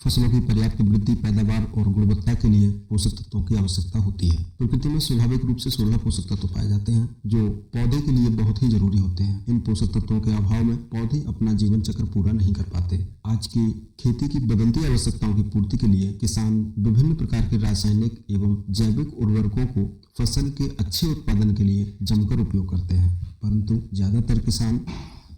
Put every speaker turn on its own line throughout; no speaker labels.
फसलों की पर्याप्त वृद्धि, पैदावार और गुणवत्ता के लिए पोषक तत्वों की आवश्यकता होती है। प्रकृति में स्वाभाविक रूप से 16 पोषक तत्व पाए जाते हैं जो पौधे के लिए बहुत ही जरूरी होते हैं। इन पोषक तत्वों के अभाव में पौधे अपना जीवन चक्र पूरा नहीं कर पाते। आज की खेती की बदलती आवश्यकताओं की पूर्ति के लिए किसान विभिन्न प्रकार के रासायनिक एवं जैविक उर्वरकों को फसल के अच्छे उत्पादन के लिए जमकर उपयोग करते हैं, परंतु ज्यादातर किसान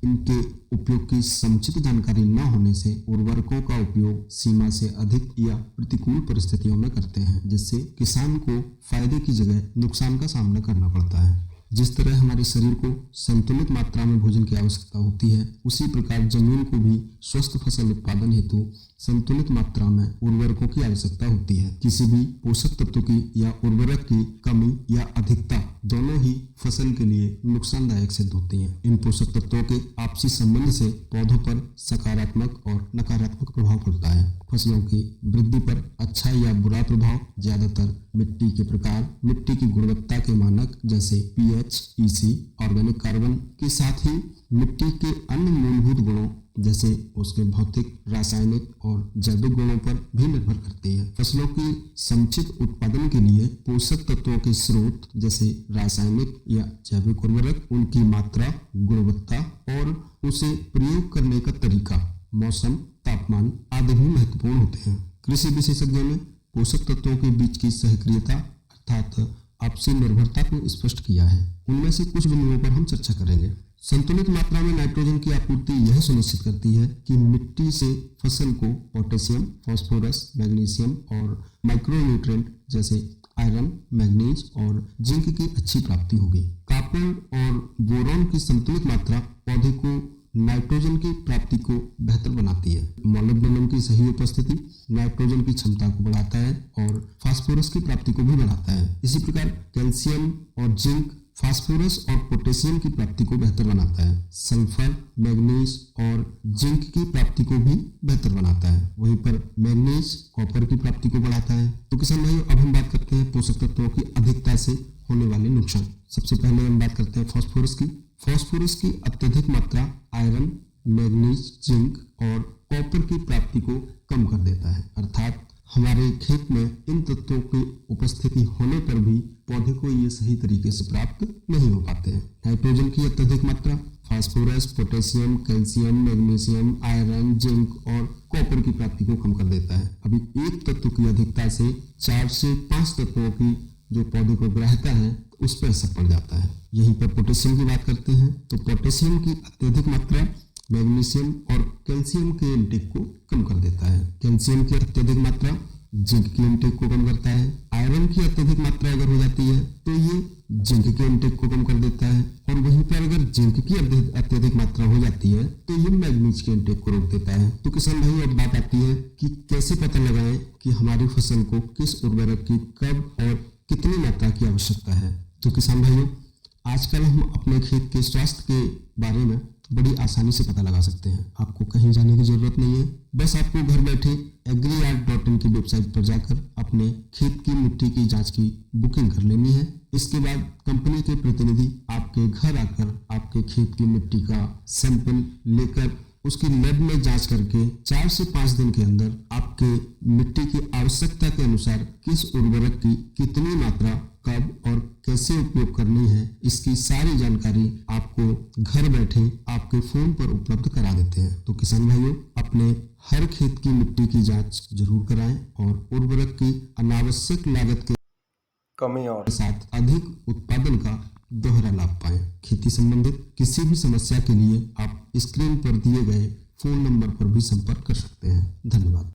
इनके उपयोग की समुचित जानकारी न होने से उर्वरकों का उपयोग सीमा से अधिक या प्रतिकूल परिस्थितियों में करते हैं, जिससे किसान को फायदे की जगह नुकसान का सामना करना पड़ता है। जिस तरह हमारे शरीर को संतुलित मात्रा में भोजन की आवश्यकता होती है, उसी प्रकार जमीन को भी स्वस्थ फसल उत्पादन हेतु संतुलित मात्रा में उर्वरकों की आवश्यकता होती है। किसी भी पोषक तत्व की या उर्वरक की कमी या अधिकता दोनों ही फसल के लिए नुकसानदायक सिद्ध होती हैं। इन पोषक तत्वों के आपसी संबंध से पौधों पर सकारात्मक और नकारात्मक प्रभाव पड़ता है। फसलों की वृद्धि पर अच्छा या बुरा प्रभाव ज्यादातर मिट्टी के प्रकार, मिट्टी की गुणवत्ता के मानक जैसे पीएच, ईसी, ऑर्गेनिक कार्बन के साथ ही मिट्टी के अन्य मूलभूत गुणों जैसे उसके भौतिक, रासायनिक और जैविक गुणों पर भी निर्भर करती है। फसलों की समुचित उत्पादन के लिए पोषक तत्वों के स्रोत जैसे रासायनिक या जैविक उर्वरक, उनकी मात्रा, गुणवत्ता और उसे प्रयोग करने का तरीका, मौसम, तापमान आदि भी महत्वपूर्ण होते हैं। कृषि विशेषज्ञों ने पोषक तत्वों के बीच की सहक्रियता अर्थात आपसी निर्भरता को स्पष्ट किया है। उनमें से कुछ बिंदुओं पर हम चर्चा करेंगे। संतुलित मात्रा में नाइट्रोजन की आपूर्ति यह सुनिश्चित करती है कि मिट्टी से फसल को पोटेशियम, फास्फोरस, मैग्नीशियम और माइक्रोन्यूट्रिएंट जैसे आयरन, मैग्नीज और जिंक की अच्छी प्राप्ति होगी। कॉपर और बोरॉन की संतुलित मात्रा पौधे को नाइट्रोजन की प्राप्ति को बेहतर बनाती है। मोलिब्डेनम की सही उपस्थिति नाइट्रोजन की क्षमता को बढ़ाता है और फास्फोरस की प्राप्ति को भी बढ़ाता है। इसी प्रकार कैल्शियम और जिंक फास्फोरस और पोटेशियम की प्राप्ति को बेहतर बनाता है। सल्फर, मैग्नीज और जिंक की प्राप्ति को भी बेहतर बनाता है। वहीं पर मैग्नीज कॉपर की प्राप्ति को बढ़ाता है। तो किसान भाइयों, अब हम बात करते हैं पोषक तत्वों की अधिकता से होने वाले नुकसान। सबसे पहले हम बात करते हैं फास्फोरस की। फास्फोरस की अत्यधिक मात्रा आयरन, मैग्नीज, जिंक और कॉपर की प्राप्ति को कम कर देता है, अर्थात हमारे खेत में इन तत्वों की उपस्थिति होने पर भी पौधे को ये सही तरीके से प्राप्त नहीं हो पाते हैं। नाइट्रोजन की अत्यधिक मात्रा phosphorus, potassium, calcium, magnesium, iron, zinc और कॉपर की प्राप्ति को कम कर देता है। अभी एक तत्व की अधिकता से 4 से 5 तत्वों की जो पौधे को ग्राह्यता है उस पर असर पड़ जाता है। यहीं पर पोटेशियम की बात करते हैं तो पोटेशियम की अत्यधिक मात्रा मैग्नीशियम और कैल्शियम के इंटेक को कम कर देता है। कैल्शियम की अत्यधिक मात्रा जिंक के इंटेक को कम करता है। आयरन की अत्यधिक मात्रा अगर हो जाती है तो ये जिंक के इंटेक को कम कर देता है और वहीं पर अगर जिंक की अत्यधिक मात्रा हो जाती है तो ये मैग्नीज के इंटेक को रोक देता है। तो किसान भाई, अब बात आती है कि कैसे पता लगाएं कि हमारी फसल को किस उर्वरक की कब और कितनी मात्रा की आवश्यकता है। तो किसान भाइयों, आजकल हम अपने खेत के स्वास्थ्य के बारे में बड़ी आसानी से पता लगा सकते हैं। आपको कहीं जाने की जरूरत नहीं है, बस आपको घर बैठे agriart.in की वेबसाइट पर जाकर अपने खेत की मिट्टी की जांच की बुकिंग कर लेनी है। इसके बाद कंपनी के प्रतिनिधि आपके घर आकर आपके खेत की मिट्टी का सैंपल लेकर उसकी लैब में जांच करके 4 से 5 दिन के अंदर आपके मिट्टी की आवश्यकता के अनुसार किस उर्वरक की कितनी मात्रा, कब और कैसे उपयोग करनी है, इसकी सारी जानकारी आपको घर बैठे आपके फोन पर उपलब्ध करा देते हैं। तो किसान भाइयों, अपने हर खेत की मिट्टी की जांच जरूर कराएं और उर्वरक की अनावश्यक लागत के
कमी और
साथ अधिक उत्पादन का दोहरा लाभ पाएं। खेती संबंधित किसी भी समस्या के लिए आप स्क्रीन पर दिए गए फोन नंबर पर भी संपर्क कर सकते हैं। धन्यवाद।